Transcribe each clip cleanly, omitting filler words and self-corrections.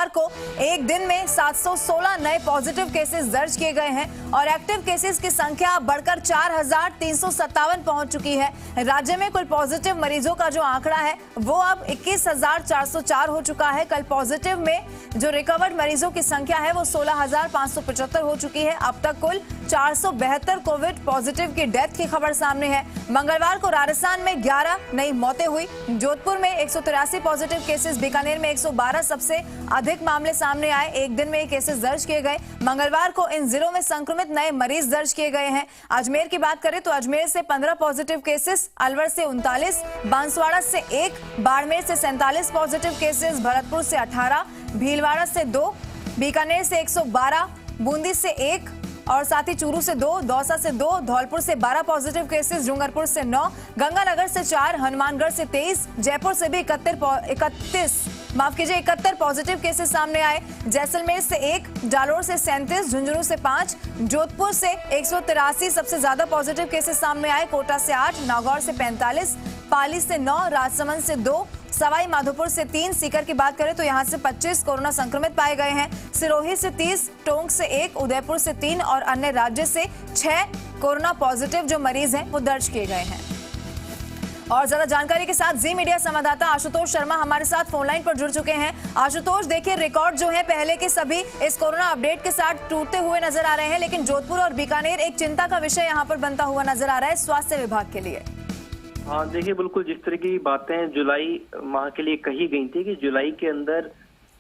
मंगलवार को एक दिन में 716 नए पॉजिटिव केसेस दर्ज किए गए हैं और एक्टिव केसेस की संख्या बढ़कर 4,357 पहुंच चुकी है। राज्य में कुल पॉजिटिव मरीजों का जो आंकड़ा है वो अब 21,404 हो चुका है। कल पॉजिटिव में जो रिकवर्ड मरीजों की संख्या है वो 16,575 हो चुकी है। अब तक कुल 472 कोविड पॉजिटिव की डेथ की खबर सामने है। मंगलवार को राजस्थान में 11 नई मौतें हुई, जोधपुर में 183 पॉजिटिव केसेस, बीकानेर में 112 सबसे अधिक मामले सामने आए। एक दिन में ये केसेस दर्ज किए गए। मंगलवार को इन जिलों में संक्रमित नए मरीज दर्ज किए गए हैं। अजमेर की बात करें तो अजमेर से 15 पॉजिटिव केसेस, अलवर से 39, बांसवाड़ा से 1, बाड़मेर से 47 पॉजिटिव केसेस, भरतपुर से 18, भीलवाड़ा से 2, बीकानेर से 112, बूंदी से 1 और साथ ही चूरू से 2, दौसा से 2, धौलपुर से 12 पॉजिटिव केसेस, डूंगरपुर से 9, गंगानगर से 4, हनुमानगढ़ से 23, जयपुर से भी 71 पॉजिटिव केसेस सामने आए। जैसलमेर से 1, जालोर से 37, झुंझुनू से 5, जोधपुर से 183 सबसे ज्यादा पॉजिटिव केसेस सामने आए। कोटा से 8, नागौर से 45, पाली से 9, राजसमंद से 2, सवाई माधोपुर से 3, सीकर की बात करें तो यहां से 25 कोरोना संक्रमित पाए गए हैं। सिरोही से 30, टोंक से 1, उदयपुर से 3 और अन्य राज्य से 6 कोरोना पॉजिटिव जो मरीज हैं वो दर्ज किए गए हैं। और ज्यादा जानकारी के साथ जी मीडिया संवाददाता आशुतोष शर्मा हमारे साथ फोन लाइन पर जुड़ चुके हैं। आशुतोष, देखिए रिकॉर्ड जो है पहले के सभी इस कोरोना अपडेट के साथ टूटते हुए नजर आ रहे हैं, लेकिन जोधपुर और बीकानेर एक चिंता का विषय यहाँ पर बनता हुआ नजर आ रहा है स्वास्थ्य विभाग के लिए। हाँ देखिए, बिल्कुल जिस तरह की बातें जुलाई माह के लिए कही गई थी कि जुलाई के अंदर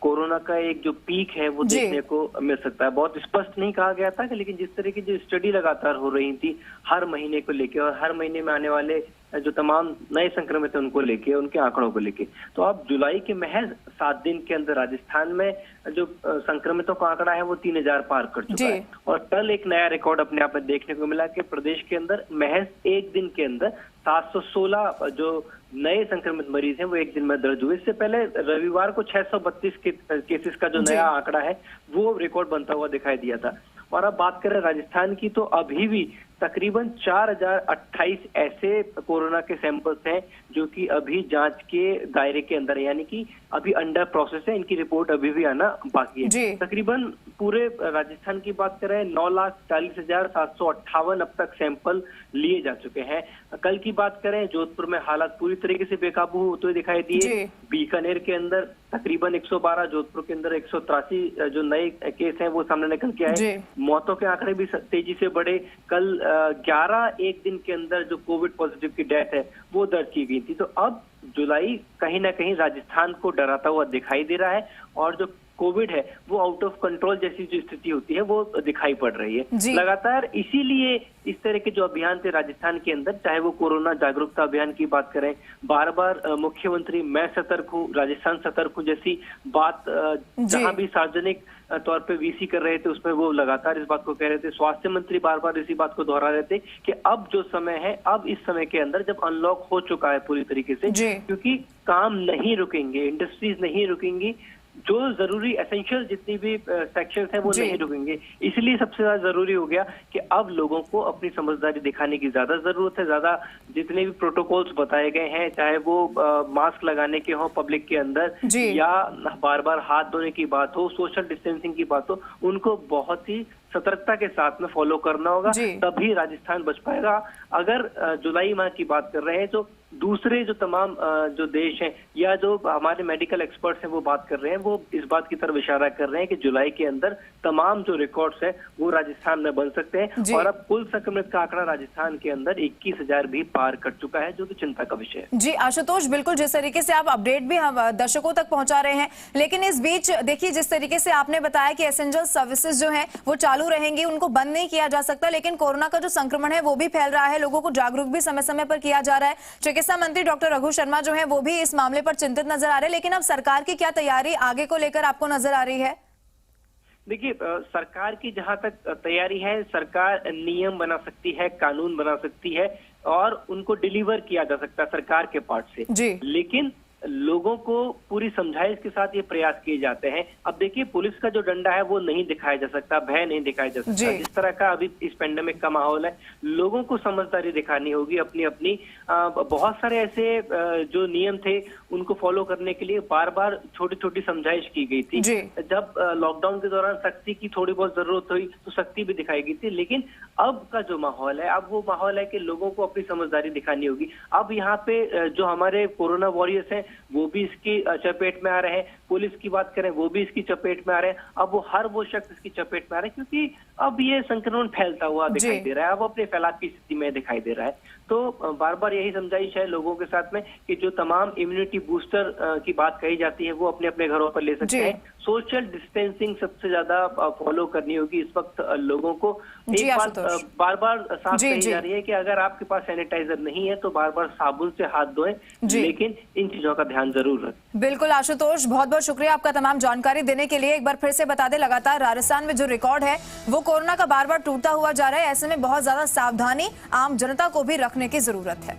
कोरोना का एक जो पीक है वो देखने को मिल सकता है। बहुत स्पष्ट नहीं कहा गया था कि, लेकिन जिस तरह की जो स्टडी लगातार हो रही थी हर महीने को लेके और हर महीने में आने वाले जो तमाम नए संक्रमित हैं उनको लेके, उनके आंकड़ों को लेके, तो अब जुलाई के महज 7 दिन के अंदर राजस्थान में जो संक्रमितों का आंकड़ा है वो 3,000 पार कर चुका है। और कल एक नया रिकॉर्ड अपने आप में देखने को मिला कि प्रदेश के अंदर महज एक दिन के अंदर 716 जो नए संक्रमित मरीज हैं वो एक दिन में दर्ज हुए। इससे पहले रविवार को 632 केसेस का जो नया आंकड़ा है वो रिकॉर्ड बनता हुआ दिखाई दिया था। और अब बात करें राजस्थान की तो अभी भी तकरीबन 4,028 ऐसे कोरोना के सैंपल्स हैं जो कि अभी जांच के दायरे के अंदर है, यानी कि अभी अंडर प्रोसेस है, इनकी रिपोर्ट अभी भी आना बाकी है। तकरीबन पूरे राजस्थान की बात करें 9,40,758 अब तक सैंपल लिए जा चुके हैं। कल की बात करें जोधपुर में हालात पूरी तरीके से बेकाबू होते हुए दिखाई दिए। बीकानेर के अंदर तकरीबन 112, जोधपुर के अंदर 183 जो नए केस हैं वो सामने निकल के आए। मौतों के आंकड़े भी तेजी से बढ़े। कल 11 एक दिन के अंदर जो कोविड पॉजिटिव की डेथ है वो दर्ज की गई थी। तो अब जुलाई कहीं ना कहीं राजस्थान को डराता हुआ दिखाई दे रहा है और जो कोविड है वो आउट ऑफ कंट्रोल जैसी जो स्थिति होती है वो दिखाई पड़ रही है लगातार। इसीलिए इस तरह के जो अभियान थे राजस्थान के अंदर, चाहे वो कोरोना जागरूकता अभियान की बात करें, बार बार मुख्यमंत्री मैं सतर्क हूँ, राजस्थान सतर्क हूँ जैसी बात जहां भी सार्वजनिक तौर पे वीसी कर रहे थे उसमें वो लगातार इस बात को कह रहे थे। स्वास्थ्य मंत्री बार बार इसी बात को दोहरा रहे थे कि अब जो समय है, अब इस समय के अंदर जब अनलॉक हो चुका है पूरी तरीके से, क्योंकि काम नहीं रुकेंगे, इंडस्ट्रीज नहीं रुकेंगी, जो जरूरी एसेंशियल जितनी भी सेक्शंस हैं वो नहीं रुकेंगे। इसलिए सबसे ज्यादा जरूरी हो गया कि अब लोगों को अपनी समझदारी दिखाने की ज्यादा जरूरत है। ज्यादा जितने भी प्रोटोकॉल्स बताए गए हैं, चाहे वो मास्क लगाने के हो पब्लिक के अंदर या बार बार हाथ धोने की बात हो, सोशल डिस्टेंसिंग की बात हो, उनको बहुत ही सतर्कता के साथ में फॉलो करना होगा, तभी राजस्थान बच पाएगा। अगर जुलाई माह की बात कर रहे हैं तो दूसरे जो तमाम जो देश हैं या जो हमारे मेडिकल एक्सपर्ट्स हैं वो बात कर रहे हैं, वो इस बात की तरफ इशारा कर रहे हैं कि जुलाई के अंदर तमाम जो रिकॉर्ड्स हैं वो राजस्थान में बन सकते हैं। और अब कुल संक्रमित का आंकड़ा राजस्थान के अंदर 21,000 भी पार कर चुका है, जो कि चिंता का विषय है। जी आशुतोष, बिल्कुल जिस तरीके से आप अपडेट भी हम दर्शकों तक पहुंचा रहे हैं, लेकिन इस बीच देखिए जिस तरीके से आपने बताया कि एसेंशियल सर्विसेज जो है वो चालू रहेंगी, उनको बंद नहीं किया जा सकता, लेकिन कोरोना का जो संक्रमण है वो भी फैल रहा है, लोगों को जागरूक भी समय समय पर किया जा रहा है। चिकित्सा मंत्री डॉक्टर रघु शर्मा जो है वो भी इस मामले पर चिंतित नजर आ रहे हैं, लेकिन अब सरकार की क्या तैयारी आगे को लेकर आपको नजर आ रही है? देखिए, सरकार की जहां तक तैयारी है, सरकार नियम बना सकती है, कानून बना सकती है और उनको डिलीवर किया जा सकता है सरकार के पार्ट से, लेकिन लोगों को पूरी समझाइश के साथ ये प्रयास किए जाते हैं। अब देखिए, पुलिस का जो डंडा है वो नहीं दिखाया जा सकता, भय नहीं दिखाया जा सकता। जिस तरह का अभी इस पेंडेमिक का माहौल है, लोगों को समझदारी दिखानी होगी अपनी अपनी। बहुत सारे ऐसे जो नियम थे उनको फॉलो करने के लिए बार बार छोटी छोटी समझाइश की गई थी। जब लॉकडाउन के दौरान सख्ती की थोड़ी बहुत जरूरत हुई तो सख्ती भी दिखाई गई थी, लेकिन अब का जो माहौल है, अब वो माहौल है कि लोगों को अपनी समझदारी दिखानी होगी। अब यहाँ पे जो हमारे कोरोना वॉरियर्स हैं वो भी इसकी चपेट में आ रहे हैं, पुलिस की बात करें वो भी इसकी चपेट में आ रहे हैं। अब वो शख्स इसकी चपेट में आ रहे हैं क्योंकि अब ये संक्रमण फैलता हुआ दिखाई दे रहा है, अब अपने फैलाव की स्थिति में दिखाई दे रहा है। तो बार बार यही समझाइश है लोगों के साथ में कि जो तमाम इम्यूनिटी बूस्टर की बात कही जाती है वो अपने अपने घरों पर ले सकते हैं। सोशल डिस्टेंसिंग सबसे ज्यादा फॉलो करनी होगी इस वक्त लोगों को। एक बात बार बार साफ कही जा रही है कि अगर आपके पास सैनिटाइजर नहीं है तो बार बार साबुन से हाथ धोएं, लेकिन इन चीजों का ध्यान जरूर रखें। बिल्कुल आशुतोष, बहुत बहुत शुक्रिया आपका तमाम जानकारी देने के लिए। एक बार फिर से बता दें, लगातार राजस्थान में जो रिकॉर्ड है वो कोरोना का बार बार टूटता हुआ जा रहा है। ऐसे में बहुत ज्यादा सावधानी आम जनता को भी रखने की जरूरत है।